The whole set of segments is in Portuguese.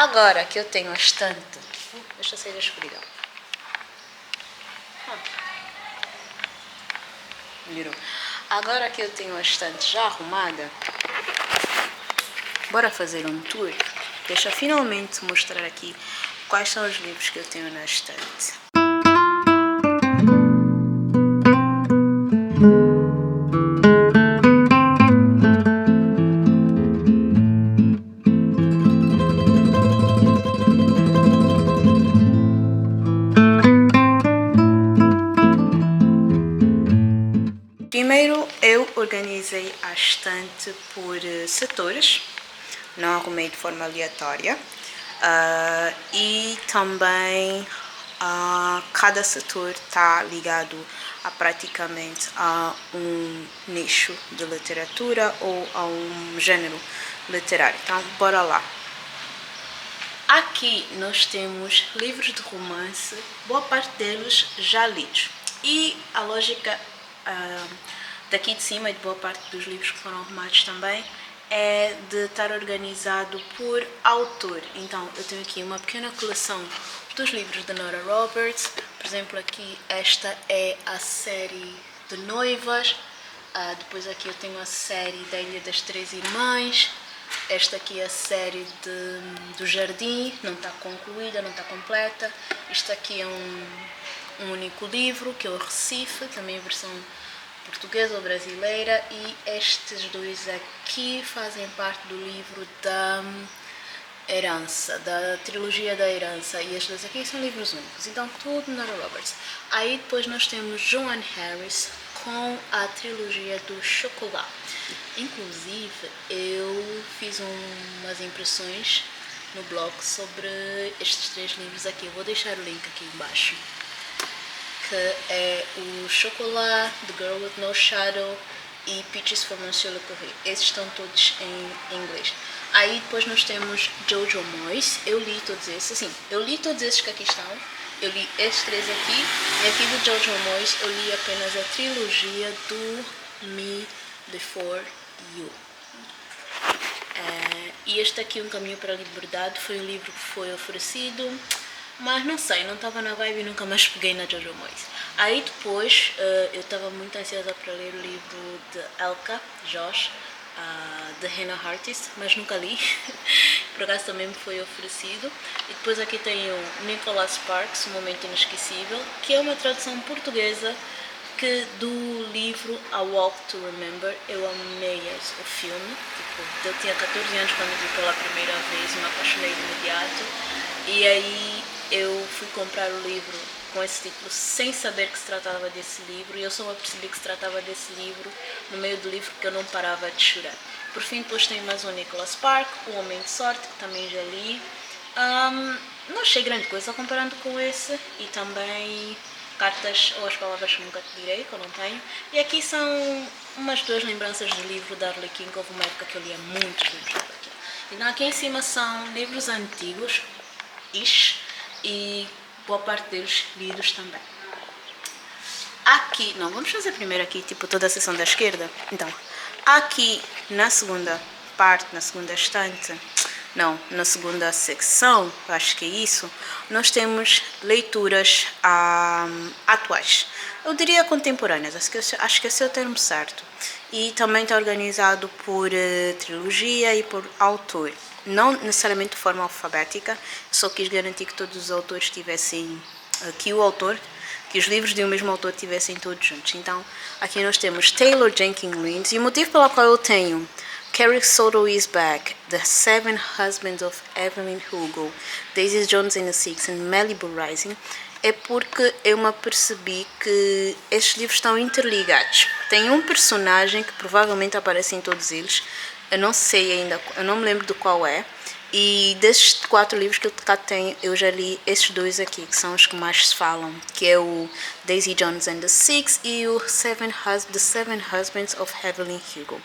Agora que eu tenho a estante... deixa eu sair da escuridão. Melhorou. Agora que eu tenho a estante já arrumada, bora fazer um tour? Deixa eu finalmente mostrar aqui quais são os livros que eu tenho na estante. Primeiro eu organizei a estante por setores, não arrumei de forma aleatória, e também cada setor está ligado a praticamente a um nicho de literatura ou a um gênero literário. Então, bora lá. Aqui nós temos livros de romance, boa parte deles já lidos. E a lógica daqui de cima e de boa parte dos livros que foram arrumados também é de estar organizado por autor. Então eu tenho aqui uma pequena coleção dos livros de Nora Roberts. Por exemplo, aqui esta é a série de Noivas. Depois aqui eu tenho a série da Ilha das Três Irmãs. Esta aqui é a série do Jardim, não está concluída, não está completa. Isto aqui é um único livro, que é o Recife, também a versão portuguesa ou brasileira. E estes dois aqui fazem parte do livro da Herança, da trilogia da Herança. E estes dois aqui são livros únicos, então tudo Nora Roberts. Aí depois nós temos Joan Harris com a trilogia do Chocolat. Inclusive eu fiz umas impressões no blog sobre estes três livros aqui. Eu vou deixar o link aqui embaixo, que é o Chocolat, The Girl with No Shadow e Peaches for Monsieur Le Curé. Esses estão todos em inglês. Aí depois nós temos Jojo Moyes. Eu li todos esses, assim, eu li todos esses que aqui estão. Eu li estes três aqui, e aqui do Jojo Moyes eu li apenas a trilogia do Me Before You. E este aqui, Um Caminho para a Liberdade, foi um livro que foi oferecido, mas não sei, não estava na vibe e nunca mais peguei na Jojo Moyes. Aí depois eu estava muito ansiosa para ler o livro de Elka Josh, The Hannah Artist, mas nunca li. Por acaso também me foi oferecido. E depois aqui tem o Nicholas Sparks, Um Momento Inesquecível, que é uma tradução portuguesa do livro A Walk to Remember. Eu amei o filme, tipo, eu tinha 14 anos quando vi pela primeira vez e me apaixonei de imediato. E aí eu fui comprar o livro com esse título sem saber que se tratava desse livro, e eu só me apercebi que se tratava desse livro no meio do livro, que eu não parava de chorar. Por fim, depois tem mais um Nicholas Sparks, O Homem de Sorte, que também já li. Não achei grande coisa comparando com esse, e também Cartas ou as Palavras que Nunca Te Direi, que eu não tenho. E aqui são umas duas lembranças do livro da Arlequim, que houve uma época que eu lia muitos livros da Arlequim. Então aqui em cima são livros antigos, e boa parte deles lidos também. Aqui, não, vamos fazer primeiro aqui, tipo, toda a seção da esquerda. Então, aqui na segunda parte, na segunda estante, não, na segunda secção, acho que é isso, nós temos leituras atuais. Eu diria contemporâneas, acho que esse é o termo certo. E também está organizado por trilogia e por autor. Não necessariamente de forma alfabética, só quis garantir que todos os autores tivessem, que os livros de um mesmo autor tivessem todos juntos. Então, aqui nós temos Taylor Jenkins Reid, e o motivo pelo qual eu tenho Carrie Soto is Back, The Seven Husbands of Evelyn Hugo, Daisy Jones and the Six, and Malibu Rising, é porque eu me apercebi que estes livros estão interligados. Tem um personagem que provavelmente aparece em todos eles, eu não sei ainda, eu não me lembro de qual é, e desses 4 livros que eu cá tenho, eu já li esses dois aqui, que são os que mais se falam, que é o Daisy Jones and the Six e o The Seven Husbands of Evelyn Hugo.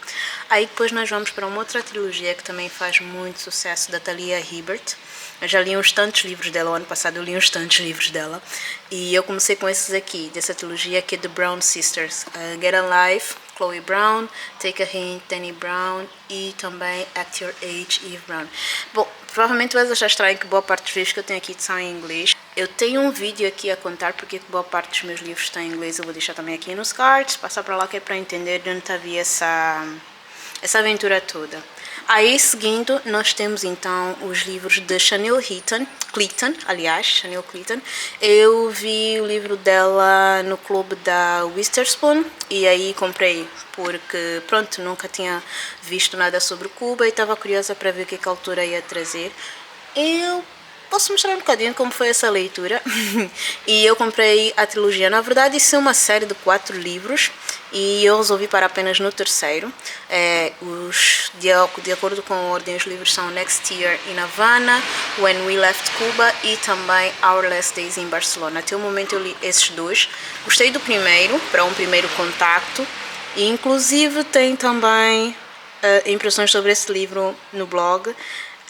Aí depois nós vamos para uma outra trilogia que também faz muito sucesso, da Talia Hibbert. Eu já li uns tantos livros dela, o ano passado eu li uns tantos livros dela, e eu comecei com esses aqui, dessa trilogia, que é The Brown Sisters, Get a Life, Chloe Brown, Take a Hint, Danny Brown, e também At Your Age, Eve Brown. Bom, provavelmente vais achar estranho que boa parte dos livros que eu tenho aqui são em inglês. Eu tenho um vídeo aqui a contar porque boa parte dos meus livros estão em inglês. Eu vou deixar também aqui nos cards, passar para lá que é para entender de onde havia essa aventura toda. Aí, seguindo, nós temos então os livros de Chanel Clinton, aliás, Chanel Clinton. Eu vi o livro dela no clube da Witherspoon e aí comprei porque, pronto, nunca tinha visto nada sobre Cuba e estava curiosa para ver o que a autora ia trazer. Eu posso mostrar um bocadinho como foi essa leitura. E eu comprei a trilogia. Na verdade, isso é uma série de 4 livros e eu resolvi parar apenas no terceiro. De acordo com a ordem, os livros são Next Year in Havana, When We Left Cuba e também Our Last Days in Barcelona. Até o momento eu li esses 2. Gostei do primeiro, para um primeiro contacto. E inclusive tem também impressões sobre esse livro no blog.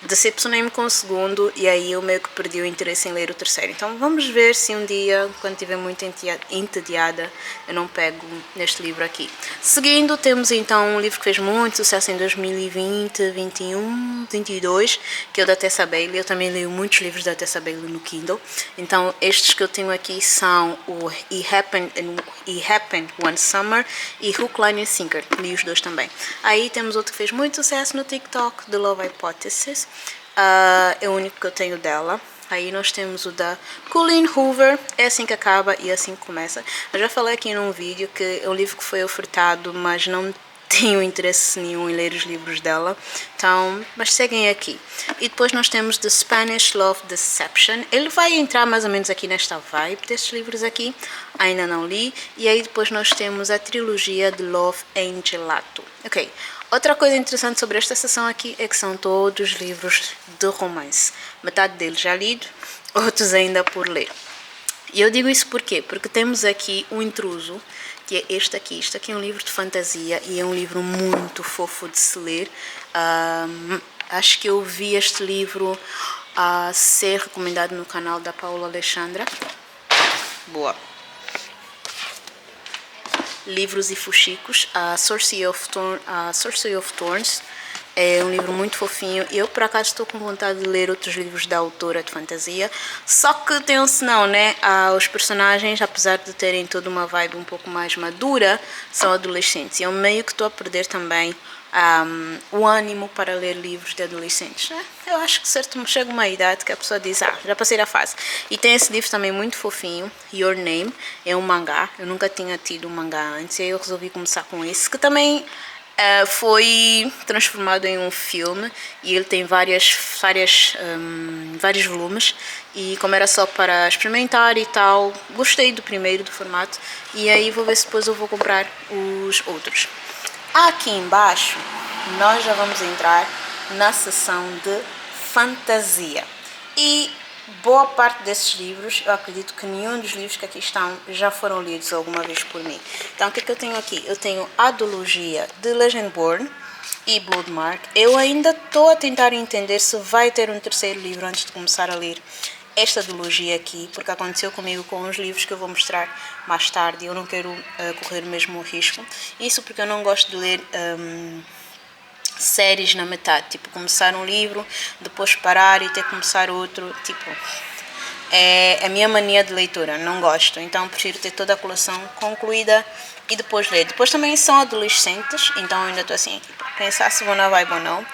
Decepcionei-me com o segundo e aí eu meio que perdi o interesse em ler o terceiro. Então vamos ver se um dia, quando estiver muito entediada, eu não pego neste livro aqui. Seguindo, temos então um livro que fez muito sucesso em 2020, 21, 22, que é o da Tessa Bailey. Eu também leio muitos livros da Tessa Bailey no Kindle. Então estes que eu tenho aqui são o It Happened One Summer e Hook, Line and Sinker. Li os 2 também. Aí temos outro que fez muito sucesso no TikTok, The Love Hypothesis. É o único que eu tenho dela. Aí nós temos o da Colleen Hoover, é assim que acaba e assim que começa. Eu já falei aqui num vídeo que é um livro que foi ofertado, mas não tenho interesse nenhum em ler os livros dela, então, mas seguem aqui. E depois nós temos The Spanish Love Deception. Ele vai entrar mais ou menos aqui nesta vibe destes livros aqui, ainda não li. E aí depois nós temos a trilogia de Love Angelato. Ok, outra coisa interessante sobre esta seção aqui é que são todos livros de romance. Metade deles já lido, outros ainda por ler. E eu digo isso por quê? Porque temos aqui o Intruso, que é este aqui. Este aqui é um livro de fantasia e é um livro muito fofo de se ler. Acho que eu vi este livro a ser recomendado no canal da Paula Alexandra. Boa. Livros e Fuxicos, a Sorcery of Thorns. É um livro muito fofinho. Eu, por acaso, estou com vontade de ler outros livros da autora de fantasia. Só que tem um senão, né? Os personagens, apesar de terem toda uma vibe um pouco mais madura, são adolescentes. E eu meio que estou a perder também o ânimo para ler livros de adolescentes. Eu acho que chega uma idade que a pessoa diz, já passei a fase. E tem esse livro também muito fofinho, Your Name. É um mangá. Eu nunca tinha tido um mangá antes. E aí eu resolvi começar com esse, que também... foi transformado em um filme e ele tem vários volumes e como era só para experimentar e tal, gostei do primeiro, do formato, e aí vou ver se depois eu vou comprar os outros. Aqui embaixo nós já vamos entrar na seção de fantasia e boa parte desses livros, eu acredito que nenhum dos livros que aqui estão já foram lidos alguma vez por mim. Então, o que é que eu tenho aqui? Eu tenho a duologia de Legendborn e Bloodmark. Eu ainda estou a tentar entender se vai ter um terceiro livro antes de começar a ler esta duologia aqui, porque aconteceu comigo com os livros que eu vou mostrar mais tarde. Eu não quero correr o mesmo risco. Isso porque eu não gosto de ler... séries na metade, tipo começar um livro, depois parar e ter que começar outro, tipo, é a minha mania de leitura, não gosto, então prefiro ter toda a coleção concluída e depois ler. Depois também são adolescentes, então eu ainda estou assim, pensar se vou na vibe ou não.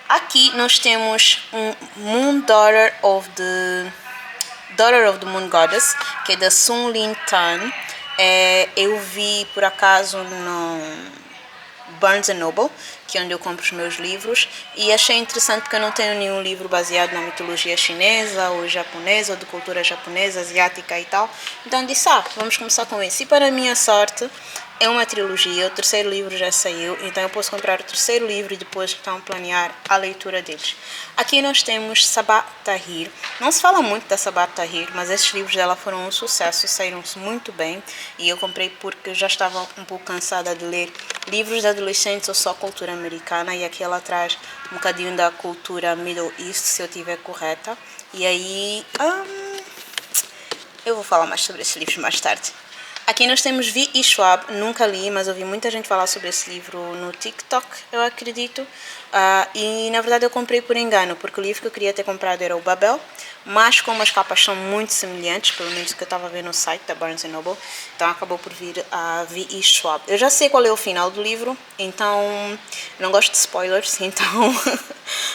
Aqui nós temos um Daughter of the Moon Goddess, que é da Sun Lin Tan. Eu vi por acaso no Barnes Noble, que é onde eu compro os meus livros, e achei interessante porque eu não tenho nenhum livro baseado na mitologia chinesa ou japonesa ou de cultura japonesa, asiática e tal, então disse, vamos começar com isso. E para a minha sorte é uma trilogia, o terceiro livro já saiu, então eu posso comprar o terceiro livro e depois então planear a leitura deles. Aqui nós temos Sabaa Tahir. Não se fala muito da Sabaa Tahir, mas esses livros dela foram um sucesso, saíram-se muito bem e eu comprei porque eu já estava um pouco cansada de ler livros de adolescentes ou só cultura americana, e aqui ela traz um bocadinho da cultura Middle East, se eu estiver correta. E aí eu vou falar mais sobre esses livros mais tarde. Aqui nós temos Vi e Schwab, nunca li, mas ouvi muita gente falar sobre esse livro no TikTok, eu acredito. E na verdade eu comprei por engano, porque o livro que eu queria ter comprado era o Babel, mas como as capas são muito semelhantes, pelo menos o que eu estava vendo no site da Barnes Noble, então acabou por vir a V.E. Schwab. Eu já sei qual é o final do livro, então não gosto de spoilers, então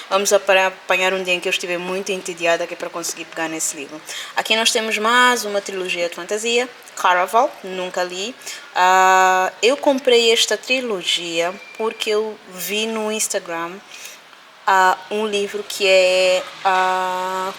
vamos apanhar um dia em que eu estiver muito entediada aqui para conseguir pegar nesse livro. Aqui nós temos mais uma trilogia de fantasia, Caraval, nunca li. Eu comprei esta trilogia porque eu vi no Instagram um livro que é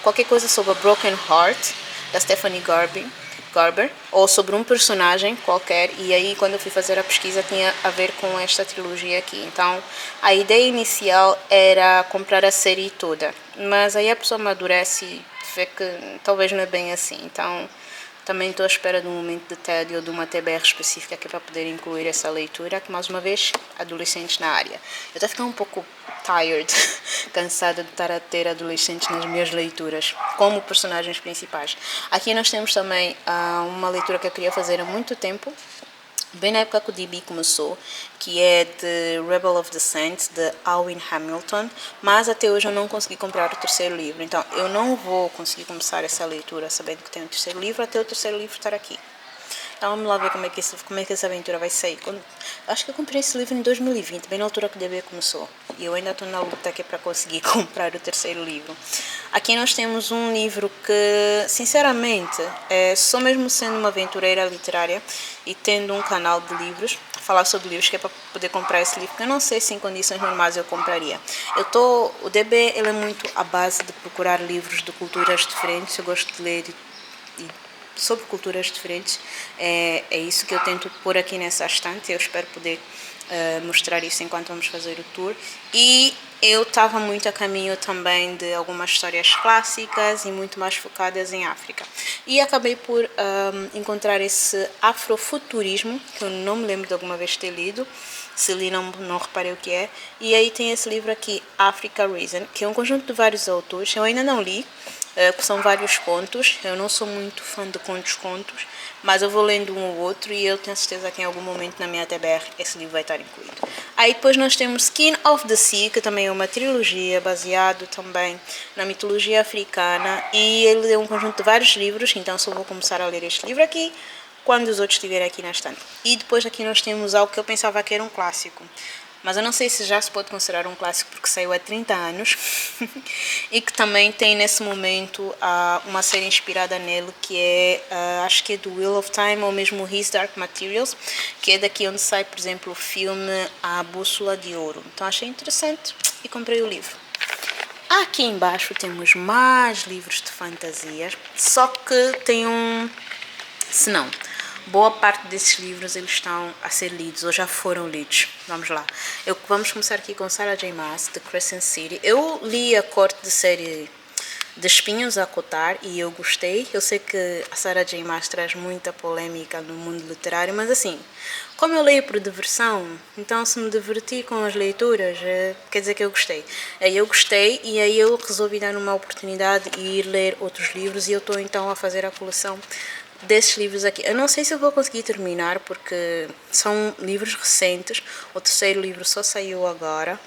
qualquer coisa sobre a Broken Heart, da Stephanie Garber, ou sobre um personagem qualquer, e aí quando eu fui fazer a pesquisa tinha a ver com esta trilogia aqui. Então a ideia inicial era comprar a série toda, mas aí a pessoa amadurece e vê que talvez não é bem assim. Então também estou à espera de um momento de tédio ou de uma TBR específica aqui para poder incluir essa leitura, que mais uma vez, adolescentes na área. Eu estou a ficar um pouco tired, cansada de estar a ter adolescentes nas minhas leituras, como personagens principais. Aqui nós temos também uma leitura que eu queria fazer há muito tempo, bem na época que o DB começou, que é de Rebel of the Saints, de Alwyn Hamilton, mas até hoje eu não consegui comprar o terceiro livro, então eu não vou conseguir começar essa leitura sabendo que tem o terceiro livro, até o terceiro livro estar aqui. Então vamos lá ver como é que essa aventura vai sair. Acho que eu comprei esse livro em 2020, bem na altura que o DB começou. E eu ainda estou na luta aqui para conseguir comprar o terceiro livro. Aqui nós temos um livro que, sinceramente, só mesmo sendo uma aventureira literária e tendo um canal de livros, falar sobre livros, que é para poder comprar esse livro, que eu não sei se em condições normais eu compraria. O DB ele é muito à base de procurar livros de culturas diferentes, eu gosto de ler sobre culturas diferentes, é isso que eu tento pôr aqui nessa estante. Eu espero poder mostrar isso enquanto vamos fazer o tour. E eu estava muito a caminho também de algumas histórias clássicas e muito mais focadas em África. E acabei por encontrar esse afrofuturismo, que eu não me lembro de alguma vez ter lido. Se li, não reparei o que é. E aí tem esse livro aqui, Africa Reason, que é um conjunto de vários autores. Eu ainda não li, são vários contos. Eu não sou muito fã de contos, mas eu vou lendo um ou outro e eu tenho certeza que em algum momento na minha TBR esse livro vai estar incluído. Aí depois nós temos Skin of the Sea, que também é uma trilogia baseado também na mitologia africana, e ele é um conjunto de vários livros, então só vou começar a ler este livro aqui quando os outros estiverem aqui na estante. E depois aqui nós temos algo que eu pensava que era um clássico, mas eu não sei se já se pode considerar um clássico porque saiu há 30 anos e que também tem nesse momento uma série inspirada nele, que é, acho que é do Wheel of Time ou mesmo His Dark Materials, que é daqui onde sai, por exemplo, o filme A Bússola de Ouro. Então achei interessante e comprei o livro. Aqui embaixo temos mais livros de fantasias, só que tem senão, boa parte desses livros eles estão a ser lidos ou já foram lidos. Vamos lá. Vamos começar aqui com Sarah J. Maas, de Crescent City. Eu li a corte de série de Espinhos a Cotar e eu gostei. Eu sei que a Sarah J. Maas traz muita polêmica no mundo literário, mas assim, como eu leio por diversão, então se me diverti com as leituras, quer dizer que eu gostei. Aí eu gostei e aí eu resolvi dar uma oportunidade e ir ler outros livros e eu estou então a fazer a coleção desses livros aqui. Eu não sei se eu vou conseguir terminar porque são livros recentes. O terceiro livro só saiu agora.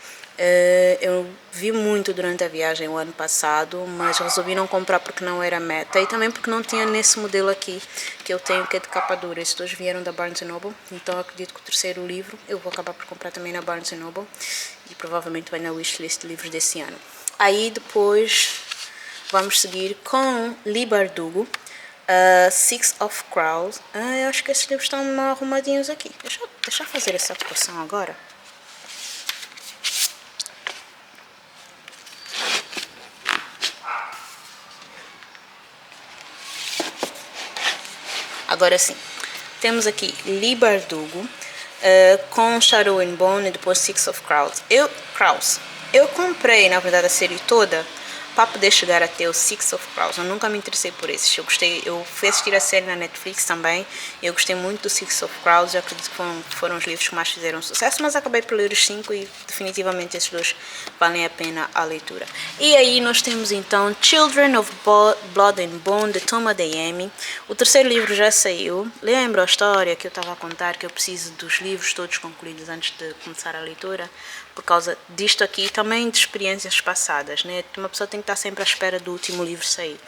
Eu vi muito durante a viagem o ano passado, mas resolvi não comprar porque não era meta e também porque não tinha nesse modelo aqui que eu tenho, que é de capa dura. Esses dois vieram da Barnes Noble, então acredito que o terceiro livro eu vou acabar por comprar também na Barnes Noble e provavelmente vai na wishlist de livros desse ano. Aí depois vamos seguir com Leigh Bardugo, Six of Crows. Eu acho que esses livros estão mal arrumadinhos aqui. Deixa eu fazer essa porção agora. Agora sim, temos aqui Leigh Bardugo com Shadow and Bone e depois Six of Crows. Eu comprei, na verdade, a série toda para poder chegar até o Six of Crows. Eu nunca me interessei por esses. Eu fui assistir a série na Netflix também. Eu gostei muito do Six of Crows. Eu acredito que foram os livros que mais fizeram sucesso, mas acabei por ler os 5 e definitivamente esses dois valem a pena a leitura. E aí nós temos então Children of Blood and Bone, de Toma Adeyemi. O terceiro livro já saiu. Lembro a história que eu estava a contar, que eu preciso dos livros todos concluídos antes de começar a leitura. por causa disto aqui, também de experiências passadas, né? Uma pessoa tem que estar sempre à espera do último livro sair.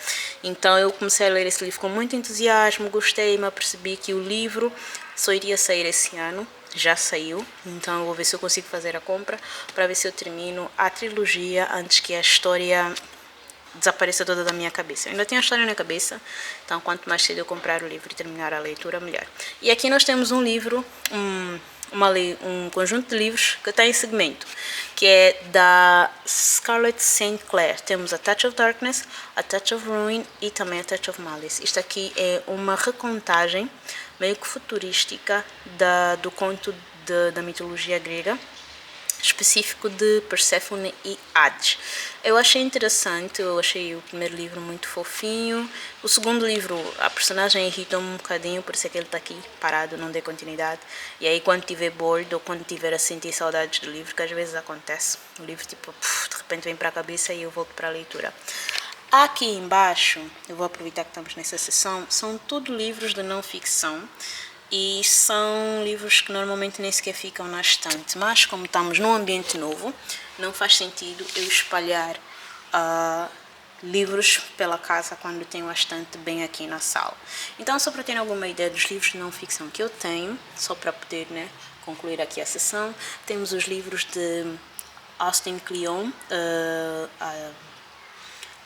Então eu comecei a ler esse livro com muito entusiasmo, gostei, me apercebi que o livro só iria sair esse ano, já saiu, então eu vou ver se eu consigo fazer a compra para ver se eu termino a trilogia antes que a história desapareça toda da minha cabeça. Eu ainda tenho a história na cabeça, então quanto mais cedo eu comprar o livro e terminar a leitura, melhor. E aqui nós temos um livro, um conjunto de livros que está em segmento, que é da Scarlett St. Clair. Temos A Touch of Darkness, A Touch of Ruin e também A Touch of Malice. Isto aqui é uma recontagem meio que futurística do conto da mitologia grega, específico de Perséfone e Hades. Eu achei interessante, eu achei o primeiro livro muito fofinho. O segundo livro, a personagem irrita-me um bocadinho, por isso é que ele está aqui parado, não dei continuidade. E aí quando tiver bored ou quando tiver a sentir saudades do livro, que às vezes acontece, o livro tipo, de repente vem para a cabeça e eu volto para a leitura. Aqui embaixo, eu vou aproveitar que estamos nessa sessão, são tudo livros de não ficção. E são livros que normalmente nem sequer ficam na estante, mas como estamos num ambiente novo, não faz sentido eu espalhar livros pela casa quando tenho a estante bem aqui na sala. Então, só para ter alguma ideia dos livros de não ficção que eu tenho, só para poder, né, concluir aqui a sessão, temos os livros de Austin Kleon,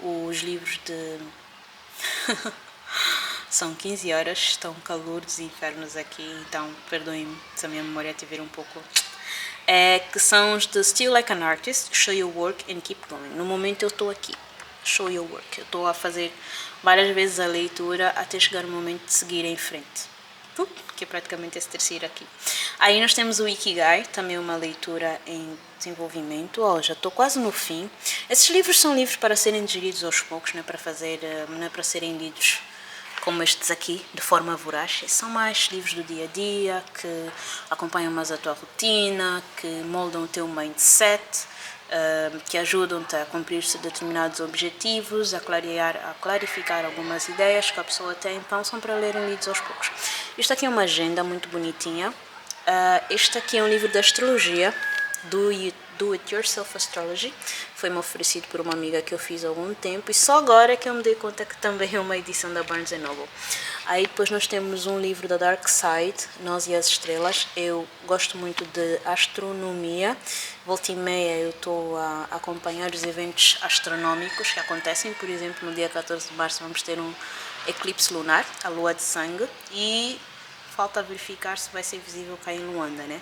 os livros de... São 15 horas, estão calores e infernos aqui, então perdoem-me se a minha memória tiver um pouco... que são os de Still Like an Artist, Show Your Work and Keep Going. No momento eu estou aqui, Show Your Work. Eu estou a fazer várias vezes a leitura até chegar o momento de seguir em frente. Que é praticamente esse terceiro aqui. Aí nós temos o Ikigai, também uma leitura em desenvolvimento. Já estou quase no fim. Esses livros são livros para serem digeridos aos poucos, não é para serem lidos como estes aqui, de forma voraz. São mais livros do dia a dia, que acompanham mais a tua rotina, que moldam o teu mindset, que ajudam-te a cumprir determinados objetivos, a clarificar algumas ideias que a pessoa tem. Então são para lerem lidos aos poucos. Isto aqui é uma agenda muito bonitinha. Este aqui é um livro de astrologia, Do It Yourself Astrology. Foi-me oferecido por uma amiga que eu fiz há algum tempo e só agora é que eu me dei conta que também é uma edição da Barnes Noble. Aí depois nós temos um livro da Dark Side, Nós e as Estrelas. Eu gosto muito de astronomia. Volta e meia eu estou a acompanhar os eventos astronómicos que acontecem. Por exemplo, no dia 14 de março vamos ter um eclipse lunar, a lua de sangue, e falta verificar se vai ser visível cá em Luanda, né?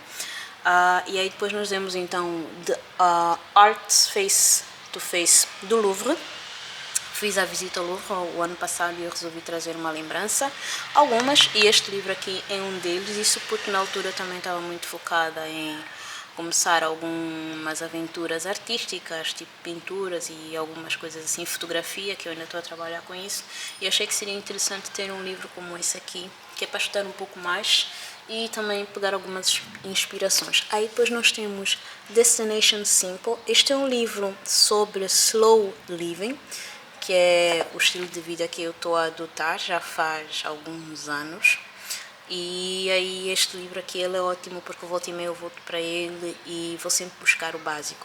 E aí depois nós temos então Art Face to Face do Louvre. Fiz a visita ao Louvre o ano passado e eu resolvi trazer uma lembrança, algumas, e este livro aqui é um deles. Isso porque na altura também estava muito focada em começar algumas aventuras artísticas, tipo pinturas e algumas coisas assim, fotografia, que eu ainda estou a trabalhar com isso, e achei que seria interessante ter um livro como esse aqui, que é para estudar um pouco mais e também pegar algumas inspirações. Aí depois nós temos Destination Simple. Este é um livro sobre slow living, que é o estilo de vida que eu estou a adotar já faz alguns anos. E aí este livro aqui ele é ótimo porque volta e meia eu volto para ele e vou sempre buscar o básico.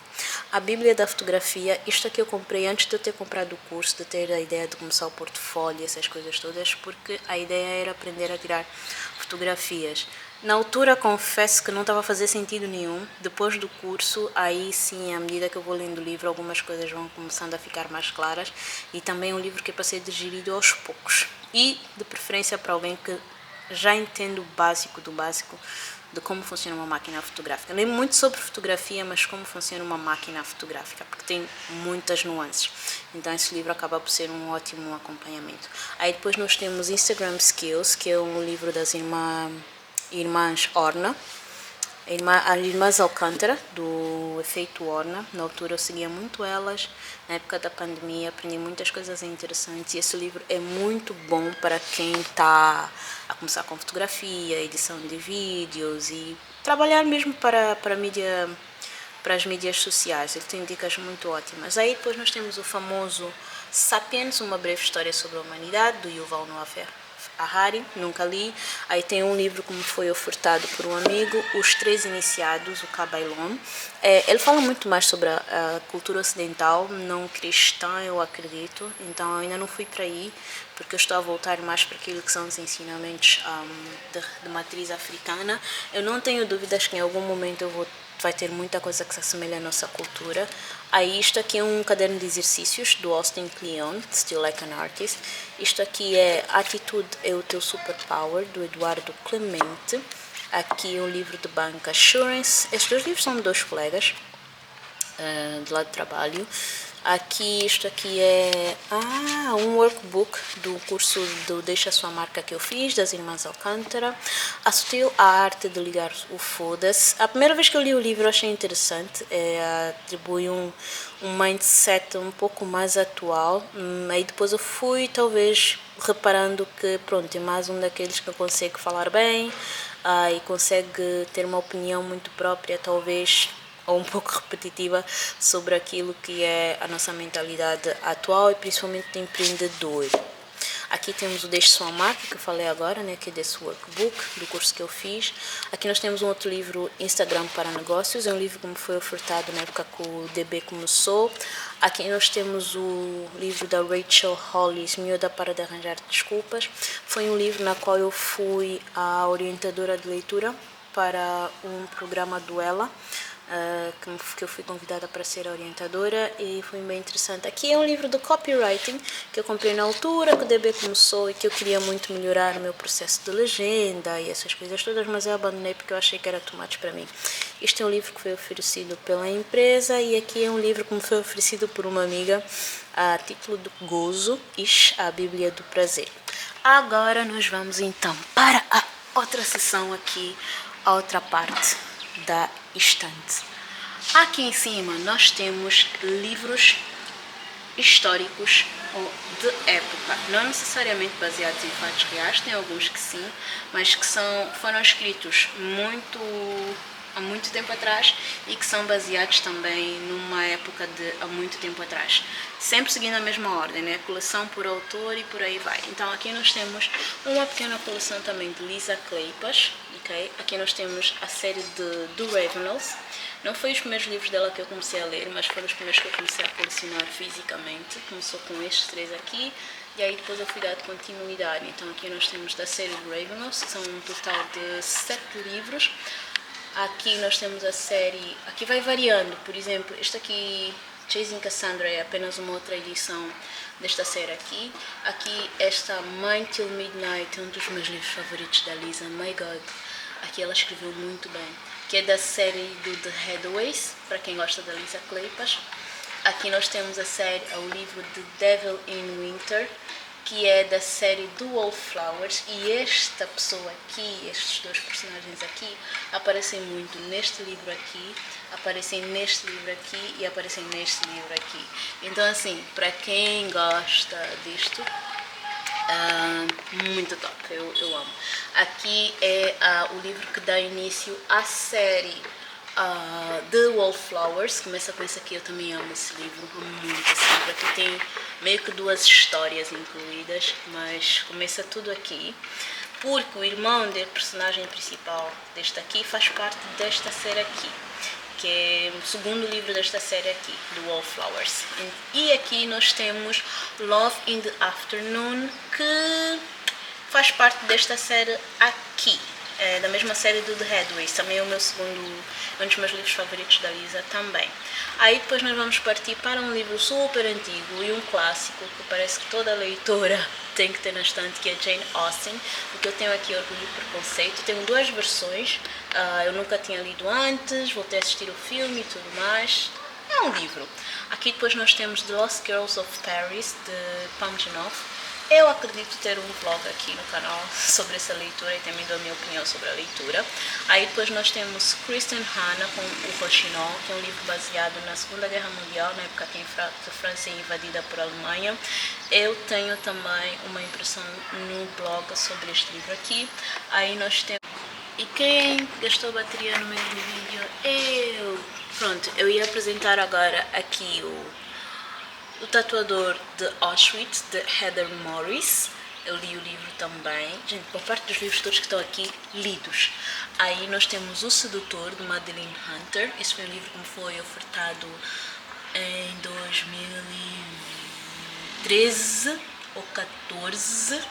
A Bíblia da Fotografia, isto aqui eu comprei antes de eu ter comprado o curso, de ter a ideia de começar o portfólio, essas coisas todas, porque a ideia era aprender a tirar fotografias. Na altura confesso que não estava a fazer sentido nenhum. Depois do curso, aí sim, à medida que eu vou lendo o livro, algumas coisas vão começando a ficar mais claras, e também é um livro que é para ser digerido aos poucos e de preferência para alguém que já entende o básico do básico de como funciona uma máquina fotográfica. Lembro muito sobre fotografia, mas como funciona uma máquina fotográfica, porque tem muitas nuances. Então esse livro acaba por ser um ótimo acompanhamento. Aí depois nós temos Instagram Skills, que é um livro das irmãs Horna, as irmãs Alcântara, do Efeito Horna. Na altura eu seguia muito elas, na época da pandemia aprendi muitas coisas interessantes, e esse livro é muito bom para quem está a começar com fotografia, edição de vídeos e trabalhar mesmo para as mídias sociais. Ele tem dicas muito ótimas. Aí depois nós temos o famoso Sapiens, uma breve história sobre a humanidade, do Yuval Noah Harari, nunca li. Aí tem um livro que me foi ofertado por um amigo, Os Três Iniciados, o Kabbalah. Ele fala muito mais sobre a cultura ocidental, não cristã, eu acredito. Então eu ainda não fui para aí, porque eu estou a voltar mais para aquilo que são os ensinamentos de matriz africana. Eu não tenho dúvidas que em algum momento vai ter muita coisa que se assemelha à nossa cultura. Aí isto aqui é um caderno de exercícios do Austin Kleon, Still Like an Artist. Isto aqui é Atitude é o Teu Superpower, do Eduardo Clemente. Aqui um livro de Bank Assurance. Estes dois livros são de dois colegas do lado de trabalho. Aqui, isto aqui é um workbook do curso do Deixa a Sua Marca que eu fiz, das Irmãs Alcântara. A Sutil a Arte de Ligar o Foda-se. A primeira vez que eu li o livro eu achei interessante, atribui um mindset um pouco mais atual. Aí depois eu fui talvez reparando que pronto, é mais um daqueles que consegue falar bem e consegue ter uma opinião muito própria, talvez ou um pouco repetitiva, sobre aquilo que é a nossa mentalidade atual e principalmente de empreendedor. Aqui temos o Deixe Sua Marca, que eu falei agora, né, que é desse workbook, do curso que eu fiz. Aqui nós temos um outro livro, Instagram para Negócios, é um livro que me foi ofertado na época que o DB começou. Aqui nós temos o livro da Rachel Hollis, Miúda para de Arranjar Desculpas. Foi um livro na qual eu fui a orientadora de leitura para um programa do Ela, que eu fui convidada para ser orientadora e foi bem interessante. Aqui é um livro de copywriting que eu comprei na altura que o DB começou e que eu queria muito melhorar o meu processo de legenda e essas coisas todas, mas eu abandonei porque eu achei que era too much para mim. Este é um livro que foi oferecido pela empresa e aqui é um livro que me foi oferecido por uma amiga a título de gozo, a Bíblia do Prazer. Agora nós vamos então para a outra sessão aqui, a outra parte da estante. Aqui em cima nós temos livros históricos ou de época, não necessariamente baseados em fatos reais, tem alguns que sim, mas que foram escritos há muito tempo atrás e que são baseados também numa época de há muito tempo atrás, sempre seguindo a mesma ordem, né? Coleção por autor e por aí vai. Então aqui nós temos uma pequena coleção também de Lisa Kleypas, ok? Aqui nós temos a série do Ravenels. Não foi os primeiros livros dela que eu comecei a ler, mas foram os primeiros que eu comecei a colecionar fisicamente. Começou com estes três aqui e aí depois eu fui dar continuidade. Então aqui nós temos da série do Ravenels, que são um total de 7 livros. Aqui nós temos a série, aqui vai variando, por exemplo, este aqui, Chasing Cassandra, é apenas uma outra edição desta série aqui. Aqui esta Mine Till Midnight é um dos meus livros favoritos da Lisa, my god, aqui ela escreveu muito bem, que é da série do The Hathaway's, para quem gosta da Lisa Kleypas. Aqui nós temos o livro The Devil in Winter, que é da série do Wallflowers, e esta pessoa aqui, estes dois personagens aqui, aparecem muito neste livro aqui, aparecem neste livro aqui e aparecem neste livro aqui. Então assim, para quem gosta disto, muito top, eu amo. Aqui é o livro que dá início à série The Wallflowers. Começa com esse aqui, eu também amo esse livro, amo muito esse livro. Aqui tem meio que 2 histórias incluídas, mas começa tudo aqui, porque o irmão do personagem principal deste aqui faz parte desta série aqui, que é o segundo livro desta série aqui, do Wallflowers. E aqui nós temos Love in the Afternoon, que faz parte desta série aqui, da mesma série do The Hathaway's, também é um dos meus livros favoritos da Lisa também. Aí depois nós vamos partir para um livro super antigo e um clássico que parece que toda leitora tem que ter na estante, que é Jane Austen. O que eu tenho aqui é Orgulho e Preconceito. Tenho 2 versões, eu nunca tinha lido antes, voltei a assistir o filme e tudo mais. É um livro. Aqui depois nós temos The Lost Girls of Paris, de Pam Genoff. Eu acredito ter um vlog aqui no canal sobre essa leitura e também dou a minha opinião sobre a leitura. Aí depois nós temos Kristen Hanna com O Rochinol, que é um livro baseado na Segunda Guerra Mundial, na época que a França é invadida por Alemanha. Eu tenho também uma impressão no blog sobre este livro aqui. Aí nós temos... E quem gastou bateria no meio do vídeo? Eu! Pronto, eu ia apresentar agora aqui o tatuador de Auschwitz, de Heather Morris, eu li o livro também. Gente, por parte dos livros todos que estão aqui, lidos. Aí nós temos O Sedutor, de Madeline Hunter. Esse foi um livro que me foi ofertado em 2013 ou 14.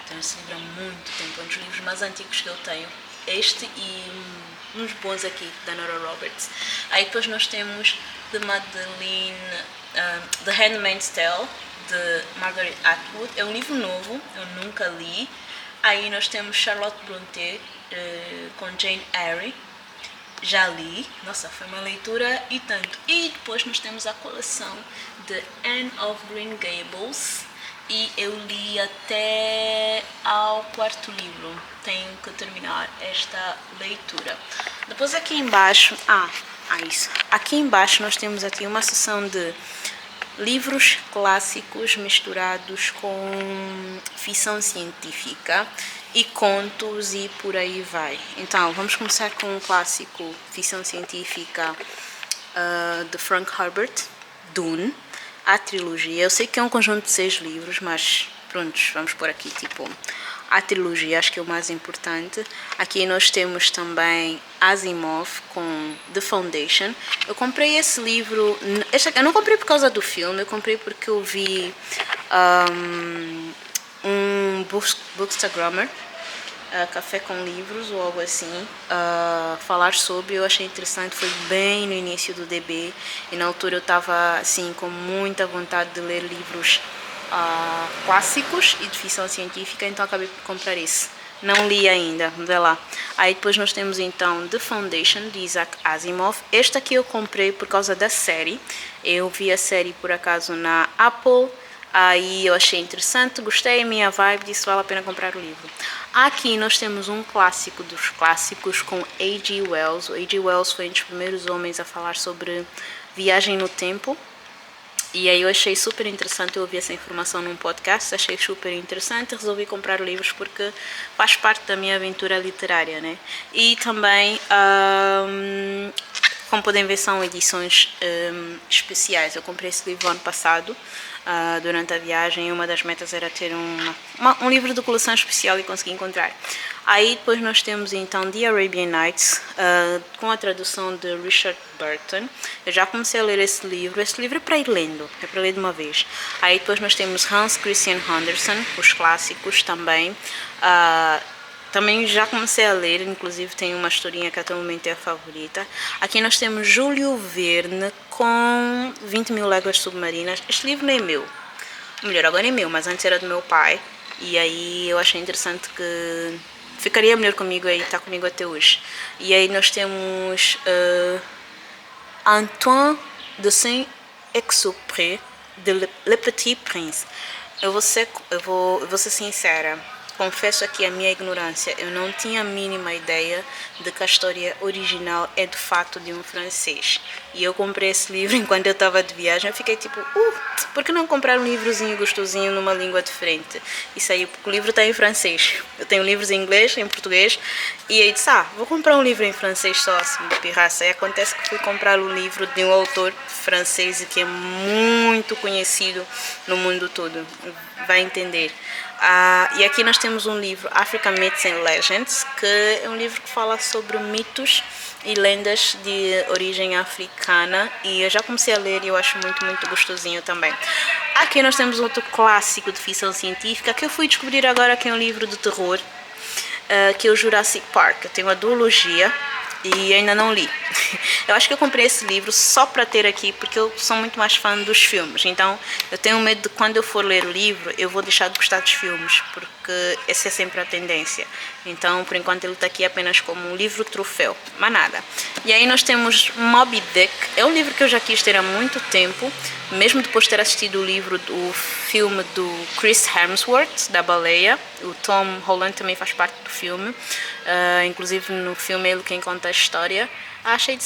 Então esse livro há muito tempo, é um dos livros mais antigos que eu tenho. Este e uns bons aqui, da Nora Roberts. Aí depois nós temos de Madeline, The Handmaid's Tale, de Margaret Atwood. É um livro novo, eu nunca li. Aí nós temos Charlotte Brontë, com Jane Eyre. Já li, nossa, foi uma leitura e tanto. E depois nós temos a coleção de Anne of Green Gables. E eu li até ao 4º livro. Tenho que terminar esta leitura. Depois aqui embaixo, isso. Aqui embaixo nós temos aqui uma seção de livros clássicos misturados com ficção científica e contos e por aí vai. Então, vamos começar com um clássico ficção científica de Frank Herbert, Dune. A trilogia, eu sei que é um conjunto de 6 livros, mas prontos, vamos por aqui tipo a trilogia, acho que é o mais importante. Aqui nós temos também Asimov com The Foundation. Eu comprei esse livro, eu não comprei por causa do filme, eu comprei porque eu vi um Bookstagrammer, Café com Livros ou algo assim, falar sobre. Eu achei interessante, foi bem no início do DB e na altura eu estava assim com muita vontade de ler livros clássicos e de ficção científica, então acabei por comprar esse. Não li ainda, vê lá. Aí depois nós temos então The Foundation, de Isaac Asimov. Este aqui eu comprei por causa da série. Eu vi a série por acaso na Apple. Aí eu achei interessante, gostei, minha vibe, disse vale a pena comprar o livro. Aqui nós temos um clássico dos clássicos com A.G. Wells. O A.G. Wells foi um dos primeiros homens a falar sobre viagem no tempo. E aí eu achei super interessante, eu ouvi essa informação num podcast, achei super interessante, resolvi comprar livros porque faz parte da minha aventura literária, né? E também, como podem ver, são edições especiais. Eu comprei esse livro ano passado, durante a viagem, e uma das metas era ter um livro de coleção especial e consegui encontrar. Aí depois nós temos então The Arabian Nights, com a tradução de Richard Burton. Eu já comecei a ler esse livro é para ir lendo, é para ler de uma vez. Aí depois nós temos Hans Christian Andersen, os clássicos também. Também já comecei a ler, inclusive tem uma historinha que até o momento é a favorita. Aqui nós temos Júlio Verne com 20 Mil Léguas Submarinas. Este livro não é meu, melhor, agora é meu, mas antes era do meu pai. E aí eu achei interessante que ficaria melhor comigo e está comigo até hoje. E aí nós temos Antoine de Saint-Exupéry, de Le Petit Prince. Eu vou ser sincera. Confesso aqui a minha ignorância, eu não tinha a mínima ideia de que a história original é de fato de um francês. E eu comprei esse livro enquanto eu estava de viagem, eu fiquei tipo, por que não comprar um livrozinho gostosinho numa língua diferente? Isso aí, porque o livro está em francês. Eu tenho livros em inglês, em português, e aí disse, vou comprar um livro em francês só assim, de pirraça. E acontece que fui comprar um livro de um autor francês que é muito conhecido no mundo todo, vai entender. E aqui nós temos um livro, African Myths and Legends, que é um livro que fala sobre mitos e lendas de origem africana, e eu já comecei a ler e eu acho muito, muito gostosinho também. Aqui nós temos outro clássico de ficção científica que eu fui descobrir agora, que é um livro de terror, que é o Jurassic Park. Eu tenho a duologia e ainda não li. Eu acho que eu comprei esse livro só para ter aqui, porque eu sou muito mais fã dos filmes. Então, eu tenho medo de quando eu for ler o livro, eu vou deixar de gostar dos filmes, porque essa é sempre a tendência. Então, por enquanto, ele está aqui apenas como um livro troféu, mas nada. E aí nós temos Moby Dick. É um livro que eu já quis ter há muito tempo, mesmo depois de ter assistido o filme do Chris Hemsworth, da baleia. O Tom Holland também faz parte do filme. Inclusive, no filme, ele quem conta a história. Achei de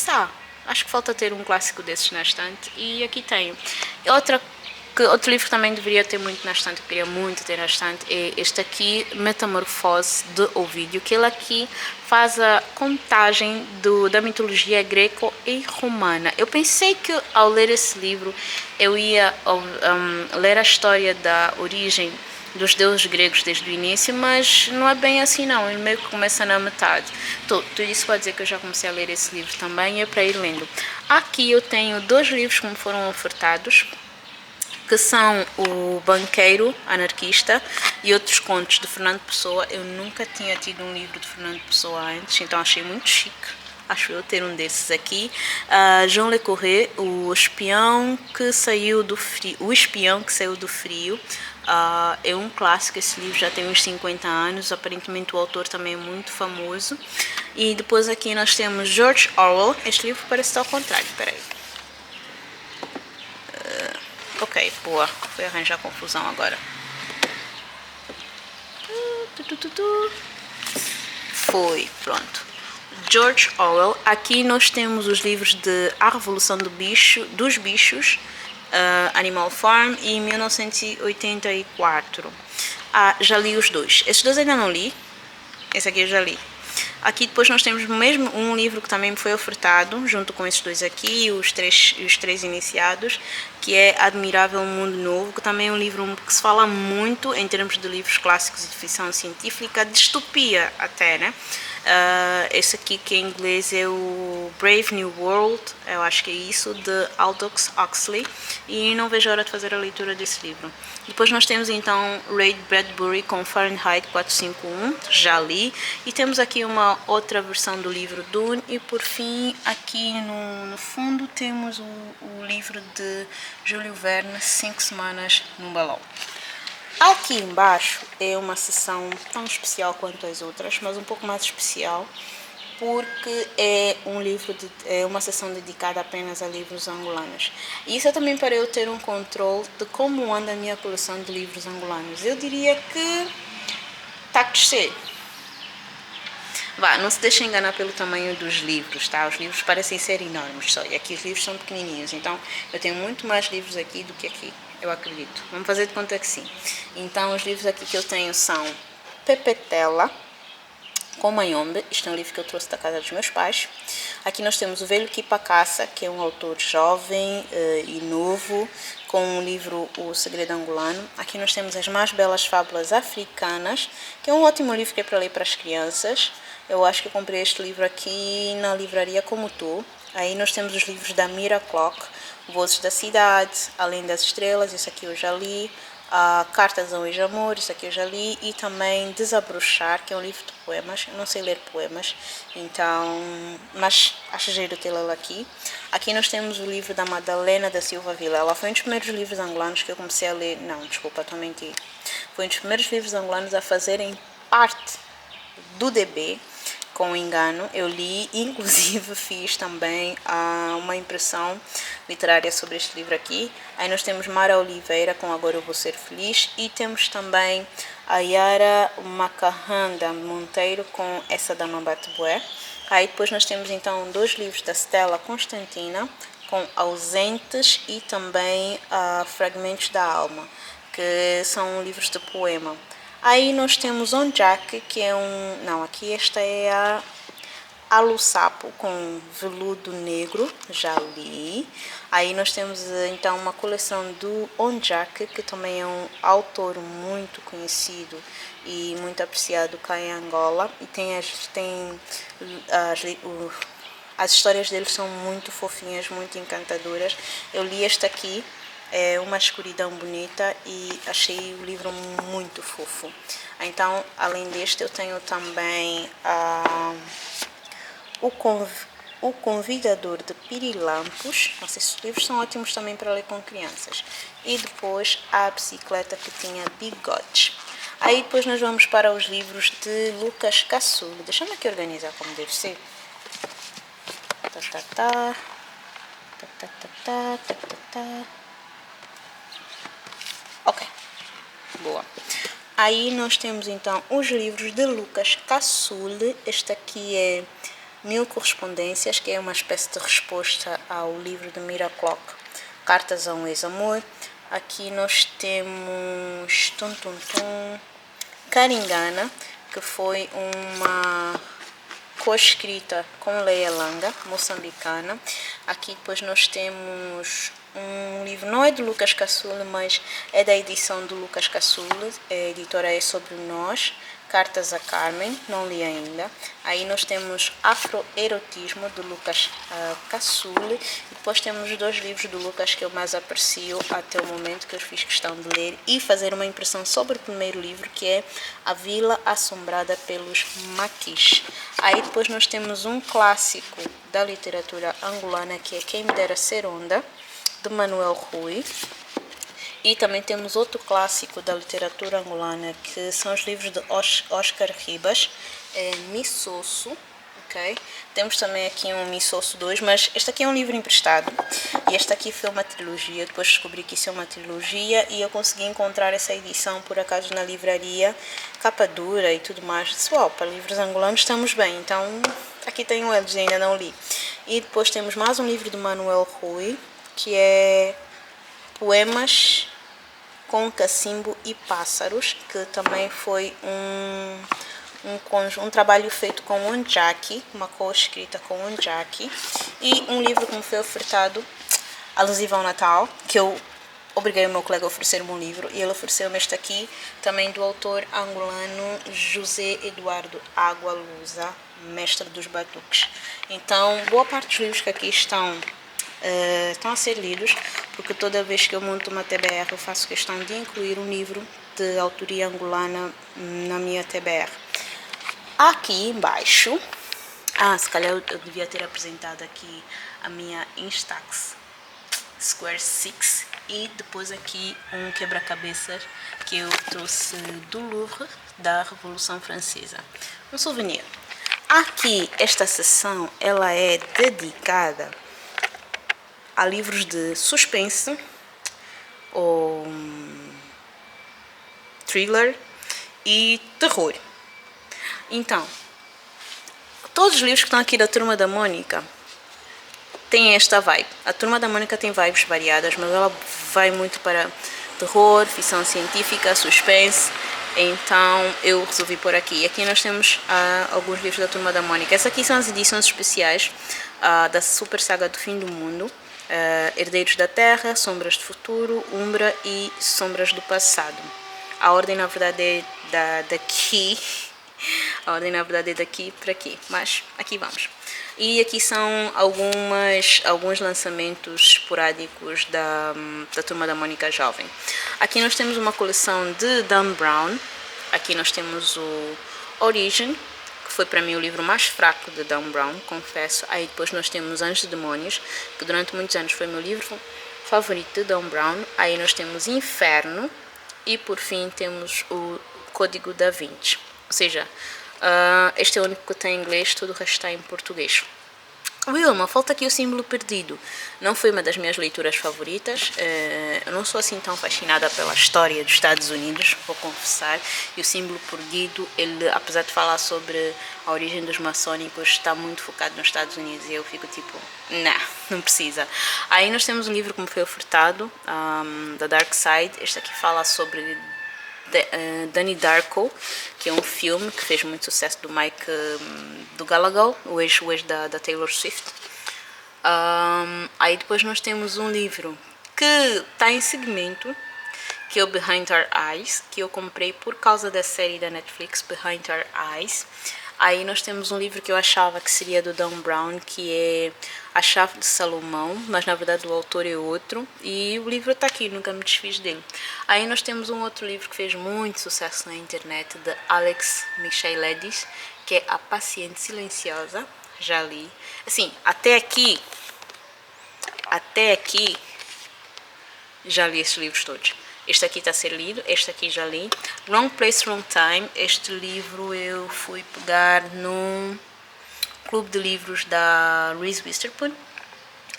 acho que falta ter um clássico desses na estante, e aqui tenho. Outro livro que também deveria ter muito na estante, eu queria muito ter na estante, é este aqui, Metamorfose, de Ovídio, que ele aqui faz a contagem da mitologia greco e romana. Eu pensei que ao ler esse livro eu ia ler a história da origem dos deuses gregos desde o início, mas não é bem assim não, ele meio que começa na metade. Tudo isso pode dizer que eu já comecei a ler esse livro também e é para ir lendo. Aqui eu tenho 2 livros que me foram ofertados, que são o Banqueiro Anarquista e outros contos de Fernando Pessoa. Eu nunca tinha tido um livro de Fernando Pessoa antes, então achei muito chique, acho eu, ter um desses aqui. Jean Le Carré, o espião que saiu do frio. É um clássico, esse livro já tem uns 50 anos, aparentemente o autor também é muito famoso. E depois aqui nós temos George Orwell. Este livro parece estar ao contrário, peraí. Ok, boa, foi arranjar confusão agora. Foi, pronto. George Orwell. Aqui nós temos os livros de A Revolução dos Bichos, Animal Farm e 1984. Já li os 2. Esses 2 ainda não li. Esse aqui eu já li. Aqui depois nós temos mesmo um livro que também me foi ofertado, junto com esses 2 aqui, os três iniciados, que é Admirável Mundo Novo, que também é um livro que se fala muito em termos de livros clássicos e de ficção científica, distopia até, né? Esse aqui que em inglês é o Brave New World, eu acho que é isso, de Aldous Huxley, e não vejo a hora de fazer a leitura desse livro. Depois nós temos então Ray Bradbury com Fahrenheit 451, já li, e temos aqui uma outra versão do livro Dune, e por fim aqui no fundo temos o livro de Júlio Verne, 5 Semanas num Balão. Aqui embaixo é uma seção tão especial quanto as outras, mas um pouco mais especial, porque é uma seção dedicada apenas a livros angolanos. E isso é também para eu ter um controle de como anda a minha coleção de livros angolanos. Eu diria que está a crescer. Não se deixe enganar pelo tamanho dos livros, tá? Os livros parecem ser enormes só, e aqui os livros são pequenininhos, então eu tenho muito mais livros aqui do que aqui, eu acredito. Vamos fazer de conta que sim. Então os livros aqui que eu tenho são Pepetela, com Mayombe, este é um livro que eu trouxe da casa dos meus pais. Aqui nós temos o Velho Kipakassa, que é um autor jovem e novo, com o livro O Segredo Angolano. Aqui nós temos As Mais Belas Fábulas Africanas, que é um ótimo livro que é para ler para as crianças. Eu acho que eu comprei este livro aqui na livraria Como Tu. Aí nós temos os livros da Mira Clock, Vozes da Cidade, Além das Estrelas, isso aqui eu já li. Cartas ao Ex-Amor, isso aqui eu já li, e também Desabrochar, que é um livro de poemas. Eu não sei ler poemas, então, mas acho giro tê-la aqui. Aqui nós temos o livro da Madalena da Silva Vilela. Foi um dos primeiros livros angolanos que eu comecei a ler. Não, desculpa, estou a mentir. Foi um dos primeiros livros angolanos a fazerem parte do DB. Com engano, eu li, inclusive fiz também uma impressão literária sobre este livro aqui. Aí nós temos Mara Oliveira com Agora Eu Vou Ser Feliz, e temos também a Yara Macarranda Monteiro com Essa Dama Bate-Bué. Aí depois nós temos então 2 livros da Stella Constantina com Ausentes e também Fragmentos da Alma, que são livros de poema. Aí nós temos Onjak, que é um... Não, aqui esta é a Alussapo com Veludo Negro, já li. Aí nós temos então uma coleção do Onjak, que também é um autor muito conhecido e muito apreciado cá em Angola. E as histórias dele são muito fofinhas, muito encantadoras. Eu li esta aqui, é Uma Escuridão Bonita, e achei o livro muito fofo. Então, além deste, eu tenho também o Convidador de Pirilampos. Nossa, esses livros são ótimos também para ler com crianças. E depois A Bicicleta que Tinha Bigodes. Aí depois nós vamos para os livros de Lucas Caçulo. Deixa-me aqui organizar como deve ser. Ok, boa. Aí nós temos então os livros de Lucas Caçule. Este aqui é 1000 Correspondências, que é uma espécie de resposta ao livro de Mira Clock, Cartas a um Ex-Amor. Aqui nós temos Caringana, que foi uma co-escrita com Leia Langa, moçambicana. Aqui depois nós temos um livro, não é do Lucas Cassule, mas é da edição do Lucas Cassule, a editora é Sobre Nós, Cartas a Carmen, não li ainda. Aí nós temos Afroerotismo, do Lucas Cassule, e depois temos 2 livros do Lucas que eu mais aprecio até o momento, que eu fiz questão de ler e fazer uma impressão sobre o primeiro livro, que é A Vila Assombrada pelos Maquis. Aí depois nós temos um clássico da literatura angolana, que é Quem Me Dera Ser Onda, de Manuel Rui. E também temos outro clássico da literatura angolana, que são os livros de Oscar Ribas, Missosso, ok? Temos também aqui um Missosso 2, mas este aqui é um livro emprestado, e este aqui foi uma trilogia. Depois descobri que isso é uma trilogia, e eu consegui encontrar essa edição, por acaso, na livraria, capa dura e tudo mais. Disse, uau, para livros angolanos estamos bem, então aqui tenho eles, ainda não li. E depois temos mais um livro do Manuel Rui, que é Poemas com Cacimbo e Pássaros, que também foi um trabalho feito com o Onjaki, uma co-escrita com o Onjaki, e um livro que me foi ofertado alusivo ao Natal, que eu obriguei o meu colega a oferecer-me um livro, e ele ofereceu-me este aqui, também do autor angolano José Eduardo Agualusa, mestre dos batuques. Então, boa parte dos livros que aqui estão a ser lidos, porque toda vez que eu monto uma TBR eu faço questão de incluir um livro de autoria angolana na minha TBR. Aqui embaixo, se calhar eu devia ter apresentado aqui a minha Instax Square 6, e depois aqui um quebra-cabeças que eu trouxe do Louvre, da Revolução Francesa, um souvenir. Aqui esta seção ela é dedicada a livros de suspense ou thriller e terror. Então, todos os livros que estão aqui da Turma da Mônica têm esta vibe. A Turma da Mônica tem vibes variadas, mas ela vai muito para terror, ficção científica, suspense. Então eu resolvi pôr aqui. Aqui nós temos alguns livros da Turma da Mônica. Essas aqui são as edições especiais da Super Saga do Fim do Mundo. Herdeiros da Terra, Sombras do Futuro, Umbra e Sombras do Passado. A ordem na verdade é daqui. A ordem na verdade é daqui para aqui, mas aqui vamos. E aqui são alguns lançamentos esporádicos da Turma da Mônica Jovem. Aqui nós temos uma coleção de Dan Brown. Aqui nós temos o Origin, que foi para mim o livro mais fraco de Dan Brown, confesso. Aí depois nós temos Anjos e Demônios, que durante muitos anos foi meu livro favorito de Dan Brown. Aí nós temos Inferno, e por fim temos o Código da Vinci. Ou seja, este é o único que tem em inglês, tudo o resto está em português. Wilma, falta aqui o Símbolo Perdido. Não foi uma das minhas leituras favoritas. Eu não sou assim tão fascinada pela história dos Estados Unidos, vou confessar. E o Símbolo Perdido, ele, apesar de falar sobre a origem dos maçônicos, está muito focado nos Estados Unidos. E eu fico tipo, não precisa. Aí nós temos um livro que me foi ofertado, da Dark Side. Este aqui fala sobre Donnie Darko, que é um filme que fez muito sucesso do Mike do Gallagher, o ex da Taylor Swift. Aí depois nós temos um livro que está em segmento, que é o Behind Our Eyes, que eu comprei por causa da série da Netflix Behind Our Eyes. Aí nós temos um livro que eu achava que seria do Dan Brown, que é A Chave de Salomão, mas na verdade o autor é outro, e o livro está aqui, nunca me desfiz dele. Aí nós temos um outro livro que fez muito sucesso na internet, de Alex Michaelides, que é A Paciente Silenciosa. Já li. Assim, até aqui já li esses livros todos. Este aqui está a ser lido, este aqui já li. Wrong Place, Wrong Time. Este livro eu fui pegar no clube de livros da Reese Witherspoon.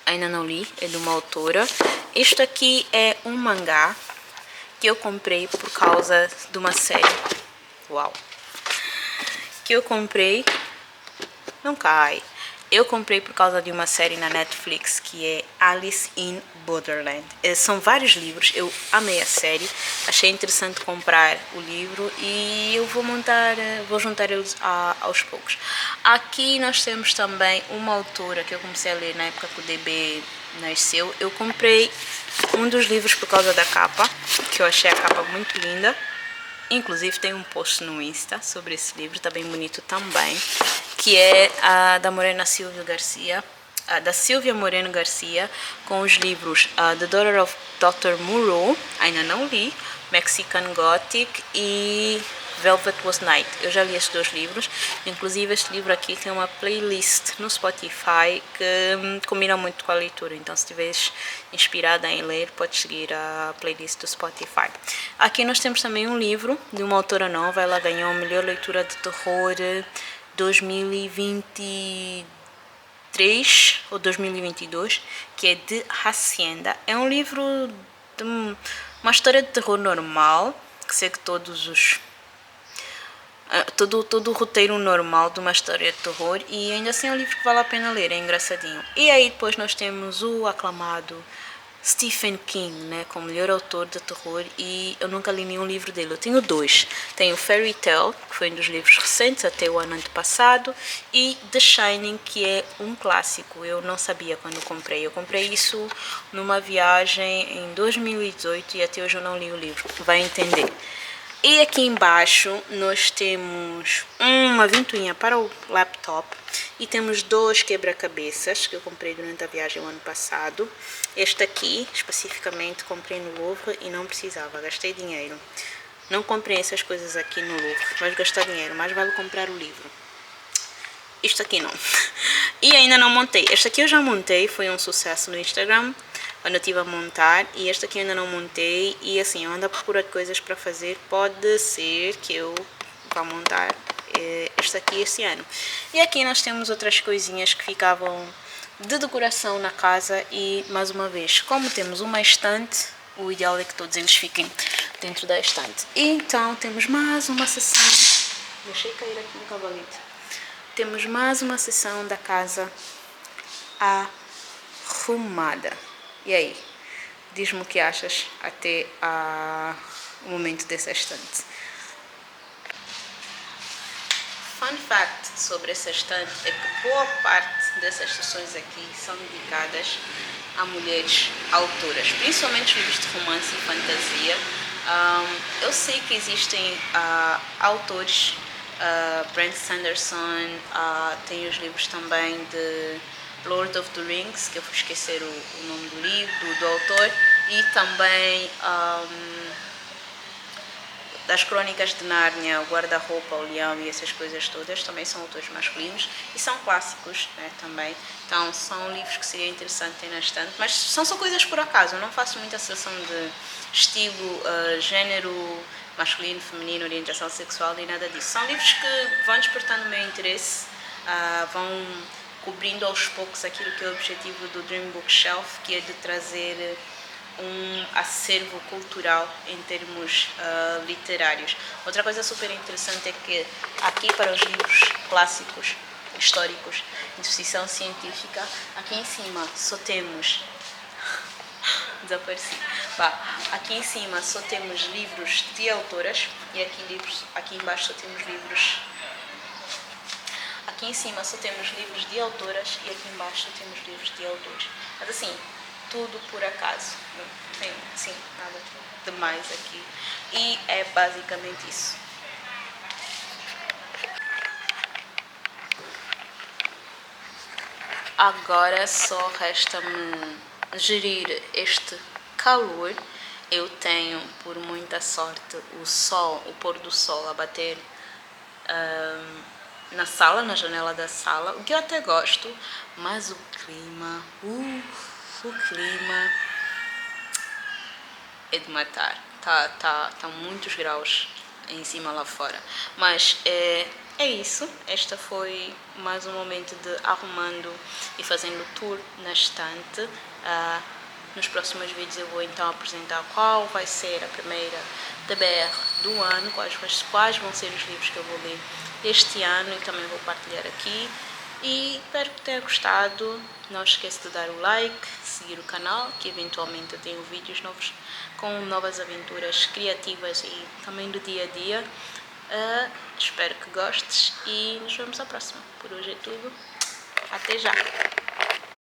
Ainda não li, é de uma autora. Este aqui é um mangá que eu comprei por causa de uma série. Uau! Que eu comprei. Não cai. Eu comprei por causa de uma série na Netflix que é Alice in Borderland. São vários livros, eu amei a série, achei interessante comprar o livro e eu vou juntar eles aos poucos. Aqui nós temos também uma autora que eu comecei a ler na época que o DB nasceu. Eu comprei um dos livros por causa da capa, que eu achei a capa muito linda. Inclusive tem um post no Insta sobre esse livro, tá bem bonito também, que é a da Morena Silvia Garcia, da Silvia Moreno Garcia, com os livros The Daughter of Dr. Moreau, ainda não li, Mexican Gothic e Velvet Was Night. Eu já li estes dois livros, inclusive este livro aqui tem uma playlist no Spotify que combina muito com a leitura, então se estiveres inspirada em ler, podes seguir a playlist do Spotify. Aqui nós temos também um livro de uma autora nova, ela ganhou a melhor leitura de terror 2023 ou 2022, que é de Hacienda. É um livro de uma história de terror normal, que segue todo o roteiro normal de uma história de terror, e ainda assim é um livro que vale a pena ler, é engraçadinho. E aí depois nós temos o aclamado Stephen King, né, como melhor autor de terror, e eu nunca li nenhum livro dele. Eu tenho dois. Tenho Fairy Tale, que foi um dos livros recentes, até o ano antepassado, e The Shining, que é um clássico. Eu não sabia quando comprei. Eu comprei isso numa viagem em 2018 e até hoje eu não li o livro. Vai entender. E aqui embaixo nós temos uma ventoinha para o laptop e temos dois quebra-cabeças que eu comprei durante a viagem o ano passado. Este aqui, especificamente, comprei no Louvre e não precisava, gastei dinheiro. Não comprei essas coisas aqui no Louvre, vais gastar dinheiro, mas vale comprar o livro. Isto aqui não. E ainda não montei. Este aqui eu já montei, foi um sucesso no Instagram, quando eu estive a montar, e este aqui eu ainda não montei, e assim, eu ando à procura de coisas para fazer, pode ser que eu vá montar este aqui este ano. E aqui nós temos outras coisinhas que ficavam de decoração na casa, e mais uma vez, como temos uma estante, o ideal é que todos eles fiquem dentro da estante. E então temos mais uma sessão, deixei cair aqui no cavalito, temos mais uma sessão da casa arrumada. E aí, diz-me o que achas até o momento dessa estante. Fun fact sobre essa estante é que boa parte dessas sessões aqui são dedicadas a mulheres autoras, principalmente livros de romance e fantasia. Eu sei que existem autores, Brent Sanderson, tem os livros também de Lord of the Rings, que eu vou esquecer o nome do livro, do autor, e também das Crônicas de Nárnia, o Guarda-Roupa, o Leão e essas coisas todas, também são autores masculinos e são clássicos, né, também. Então são livros que seria interessante ter na estante, mas são só coisas por acaso, eu não faço muita seleção de estilo, gênero, masculino, feminino, orientação sexual e nada disso. São livros que vão despertando o meu interesse, vão cobrindo aos poucos aquilo que é o objetivo do Dream Bookshelf, que é de trazer um acervo cultural em termos literários. Outra coisa super interessante é que aqui para os livros clássicos, históricos, de ficção científica, aqui em cima só temos desapareci. Aqui em cima só temos livros de autoras e aqui embaixo só temos livros. Aqui em cima só temos livros de autoras e aqui embaixo só temos livros de autores. Mas assim, tudo por acaso, não tem assim, nada demais aqui, e é basicamente isso. Agora só resta-me gerir este calor. Eu tenho, por muita sorte, o pôr do sol a bater na sala, na janela da sala, o que eu até gosto, mas o clima é de matar. Tá muitos graus em cima lá fora. Mas é isso. Esta foi mais um momento de arrumando e fazendo tour na estante. Nos próximos vídeos eu vou então apresentar qual vai ser a primeira TBR do ano, quais vão ser os livros que eu vou ler este ano, e também vou partilhar aqui E espero que tenha gostado. Não esqueça de dar o like, seguir o canal, que eventualmente eu tenho vídeos novos com novas aventuras criativas e também do dia a dia. Espero que gostes e nos vemos à próxima. Por hoje é tudo. Até já!